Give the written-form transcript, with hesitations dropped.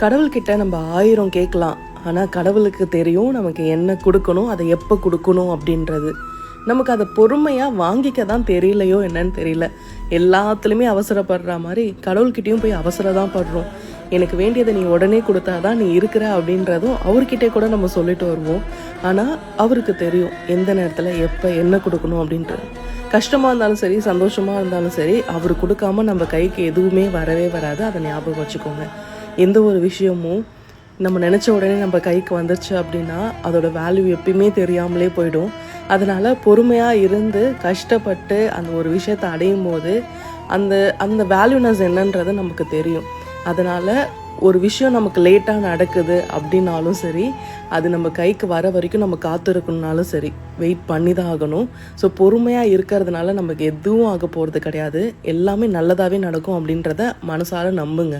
கடவுள்கிட்ட நம்ம 1000 கேட்கலாம், ஆனால் கடவுளுக்கு தெரியும் நமக்கு என்ன கொடுக்கணும், அதை எப்போ கொடுக்கணும் அப்படின்றது. நமக்கு அதை பொறுமையாக வாங்கிக்க தான் தெரியலையோ என்னன்னு தெரியல. எல்லாத்துலேயுமே அவசரப்படுற மாதிரி கடவுள்கிட்டையும் போய் அவசரம் படுறோம். எனக்கு வேண்டியதை நீ உடனே கொடுத்தாதான் நீ இருக்கிற அப்படின்றதும் அவர்கிட்டே கூட நம்ம சொல்லிட்டு வருவோம். ஆனால் அவருக்கு தெரியும் எந்த நேரத்தில் எப்போ என்ன கொடுக்கணும் அப்படின்றது. கஷ்டமாக இருந்தாலும் சரி, சந்தோஷமாக இருந்தாலும் சரி, அவர் கொடுக்காம நம்ம கைக்கு எதுவுமே வரவே வராது. அதை ஞாபகம் வச்சுக்கோங்க. எந்த ஒரு விஷயமும் நம்ம நினச்ச உடனே நம்ம கைக்கு வந்துருச்சு அப்படின்னா அதோட வேல்யூ எப்பயுமே தெரியாமலே போயிடும். அதனால் பொறுமையாக இருந்து கஷ்டப்பட்டு அந்த ஒரு விஷயத்தை அடையும் போது அந்த அந்த வேல்யூனஸ் என்னன்றது நமக்கு தெரியும். அதனால் ஒரு விஷயம் நமக்கு லேட்டாக நடக்குது அப்படின்னாலும் சரி, அது நம்ம கைக்கு வர வரைக்கும் நம்ம காத்திருக்கணுனாலும் சரி, வெயிட் பண்ணி தான் ஆகணும். ஸோ பொறுமையாக இருக்கிறதுனால நமக்கு எதுவும் ஆக போகிறது கிடையாது. எல்லாமே நல்லதாகவே நடக்கும் அப்படின்றத மனசார நம்புங்க.